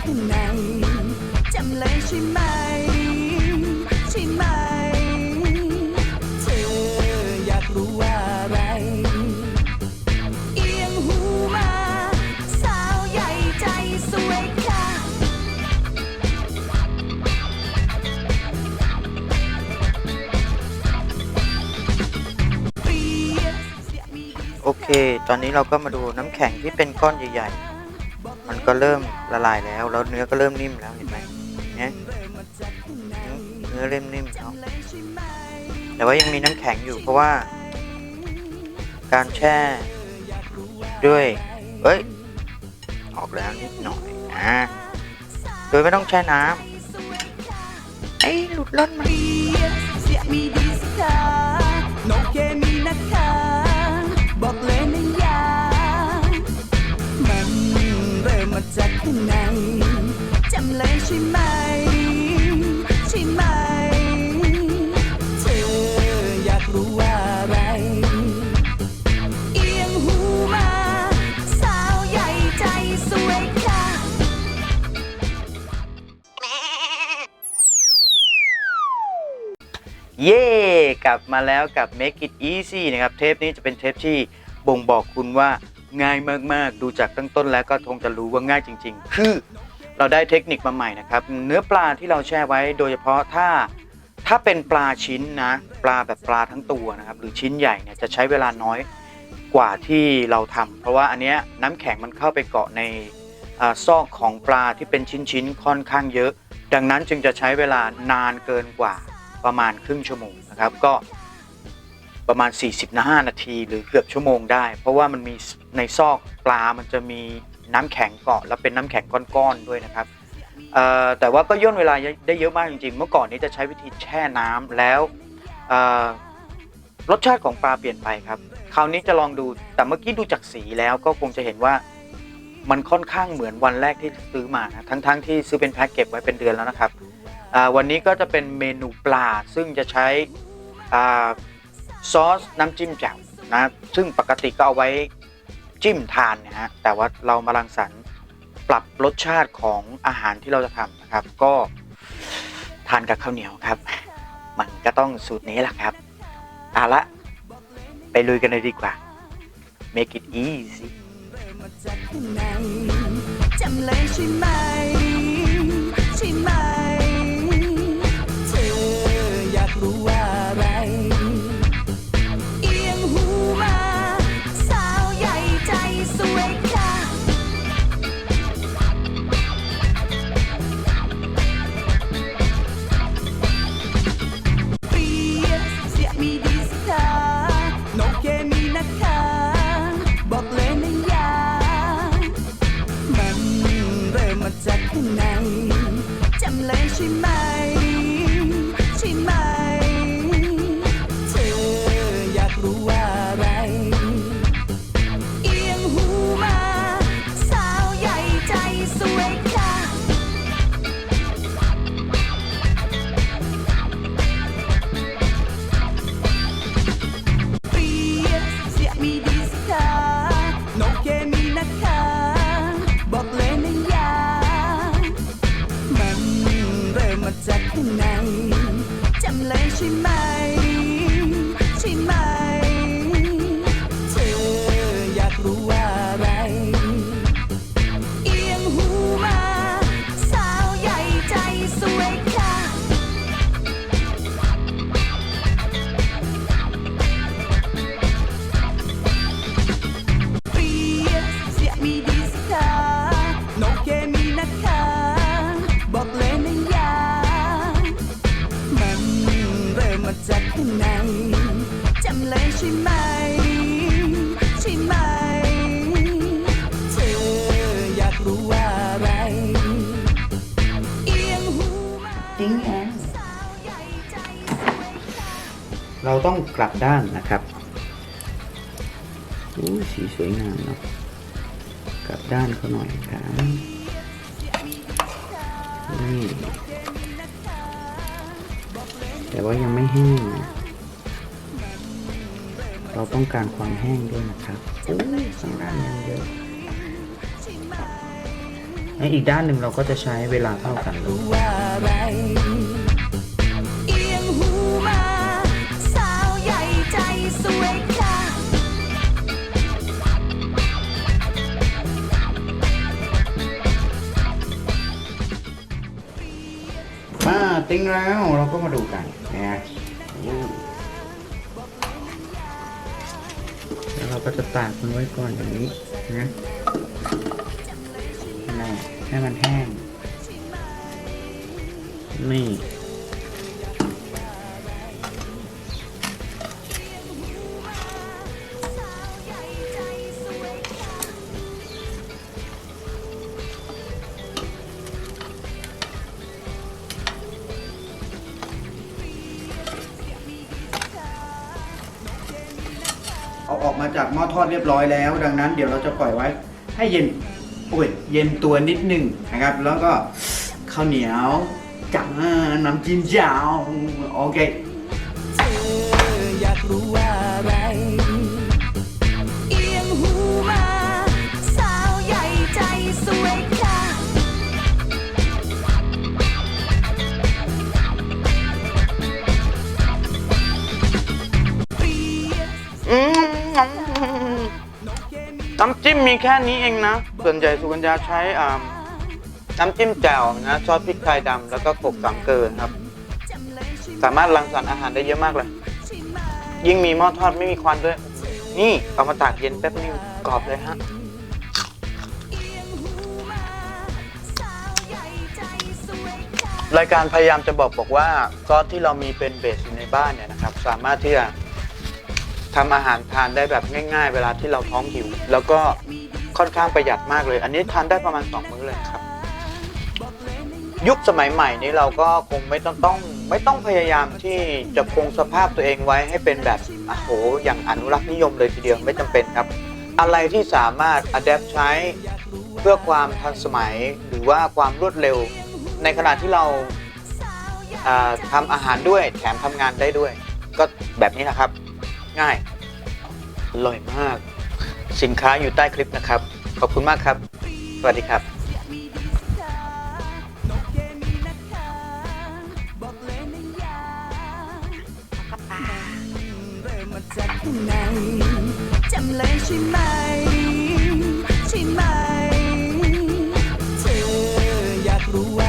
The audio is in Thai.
ข้างในจำเลยใช่ไหมใช่ไหมเธออยากรู้ว่าอะไรเอียงหูมาสาวใหญ่ใจสวยค่ะโอเคตอนนี้เราก็มาดูน้ำแข็งที่เป็นก้อนใหญ่ๆมันก็เริ่มละลายแล้วเนื้อก็เริ่มนิ่มแล้วเห็นไหมเนี่ยเนื้อเริ่มนิ่มแล้วแต่ว่ายังมีน้ำแข็งอยู่เพราะว่าการแช่ด้วยออกแล้วนิดหน่อยโดยไม่ต้องแช่น้ำหลุดล้นมาบอกเลยนะยามันเริ่มมาจากข้างในจำเลยใช่ไหมใช่ไหมเธออยากรู้ว่าอะไรเอียงหูมาสาวใหญ่ใจสวยค่ะเย่กลับมาแล้วกับ Make It Easy นะครับเทปนี้จะเป็นเทปที่บ่งบอกคุณว่าง่ายมากๆดูจากตั้งต้นแล้วก็คงจะรู้ว่าง่ายจริงๆคือเราได้เทคนิคมาใหม่นะครับเนื้อปลาที่เราแช่ไว้โดยเฉพาะถ้าเป็นปลาชิ้นนะปลาแบบปลาทั้งตัวนะครับหรือชิ้นใหญ่เนี่ยจะใช้เวลาน้อยกว่าที่เราทำเพราะว่าอันเนี้ยน้ำแข็งมันเข้าไปเกาะในซอกของปลาที่เป็นชิ้นๆค่อนข้างเยอะดังนั้นจึงจะใช้เวลานานเกินกว่าประมาณครึ่งชั่วโมงนะครับก็ประมาณ45 นาทีหรือเกือบชั่วโมงได้เพราะว่ามันมีในซอกปลามันจะมีน้ำแข็งเกาะแล้วเป็นน้ำแข็งก้อนๆด้วยนะครับแต่ว่าก็ย่นเวลาได้เยอะมากจริงๆเมื่อก่อนนี้จะใช้วิธีแช่น้ำแล้วรสชาติของปลาเปลี่ยนไปครับคราวนี้จะลองดูแต่เมื่อกี้ดูจากสีแล้วก็คงจะเห็นว่ามันค่อนข้างเหมือนวันแรกที่ซื้อมานะทั้งที่ซื้อเป็นแพ็คเก็บไว้เป็นเดือนแล้วนะครับวันนี้ก็จะเป็นเมนูปลาซึ่งจะใช้ซอสน้ำจิ้มแจ่วนะซึ่งปกติก็เอาไว้จิ้มทานนะฮะแต่ว่าเรามารังสรรค์ปรับรสชาติของอาหารที่เราจะทำนะครับก็ทานกับข้าวเหนียวครับมันก็ต้องสูตรนี้แหละครับเอาละไปลุยกันเลยดีกว่า Make it easy จำเลยใช่ไหมใช่ไหมเธออยากรู้ว่าอะไรเอียงหูมาสาวใหญ่ใจสวยค่ะเปรียบเสียมีดีสกาโนเกมีนะคะบอกเลยนะยามันเริ่มมาจากข้างในจำเลยใช่ไหมใช่ไหมเธออยากรู้ว่าอะไรเอียงหูมาสาวใหญ่ใจสวยค่ะเปรียบเสียมีดีสกาโนเกมีนะคะบอกเลยนะยามันเริ่มมาจากข้างในจำเลยใช่ไหมใช่ไหมเธออยากรู้ว่าอะไรเอียงหูมาสาวใหญ่ใจสวยค่ะเปรียบเสียมีดีสกาโนเกมีนะคะบอกเลยนะยามันเริ่มมาจากข้างในจำเลยใช่ไหมใช่ไหมเธออยากรู้ว่าอะไรเอียงหูมาสาวใหญ่ใจสวยเราต้องกลับด้านนะครับสีสวยงามเนาะกลับด้านเขาหน่อยครับนี่แต่ว่ายังไม่แห้งนะเราต้องการความแห้งด้วยนะครับข้างล่างยังเยอะ ในอีกด้านหนึ่งเราก็จะใช้เวลาเท่ากัน รู้ว่าอะไรเอียงหูมาสาวใหญ่ใจสวยค่ะ มาติ้งแล้วเราก็มาดูกันนะแล้วเราก็จะตากมันไว้ก่อนอย่างนี้นะให้มันแห้งนี่เอาออกมาจากหม้อทอดเรียบร้อยแล้ว ดังนั้นเดี๋ยวเราจะปล่อยไว้ให้เย็นเย็นตัวนิดหนึ่งนะครับ แล้วก็ข้าวเหนียวจังน้ำจิ้มยาวโอเค เธออยากรู้ว่าอะไรเอียงหูมาสาวใหญ่ใจสวยค่ะ น้ำจิ้มมีแค่นี้เองนะ ส่วนใหญ่สุกัญญาใช้น้ำจิ้มแจ่วนะซอสพริกไทยดำแล้วก็โขลกสามเกลือครับ สามารถรังสรรค์อาหารได้เยอะมากเลย ยิ่งมีหม้อทอดไม่มีควันด้วย นี่เอามาตากเย็นแป๊บนึงกรอบเลยฮะ รายการพยายามจะบอกว่าซอสที่เรามีเป็นเบสอยู่ในบ้านเนี่ยนะครับ สามารถที่จะทำอาหารทานได้แบบง่ายๆเวลาที่เราท้องหิวแล้วก็ค่อนข้างประหยัดมากเลย อันนี้ทานได้ประมาณ2 มื้อเลยครับ ยุคสมัยใหม่นี้เราก็คงไม่ต้องพยายามที่จะคงสภาพตัวเองไว้ให้เป็นแบบอย่างอนุรักษ์นิยมเลยทีเดียวไม่จำเป็นครับ อะไรที่สามารถอัดแอปใช้เพื่อความทันสมัยหรือว่าความรวดเร็วในขณะที่เราทำอาหารด้วยแถมทำงานได้ด้วยก็แบบนี้นะครับง่ายอร่อยมากสินค้าอยู่ใต้คลิปนะครับขอบคุณมากครับสวัสดีครับจากข้างในจำเลยใช่ไหมใช่ไหมเธออยากรู้ว่า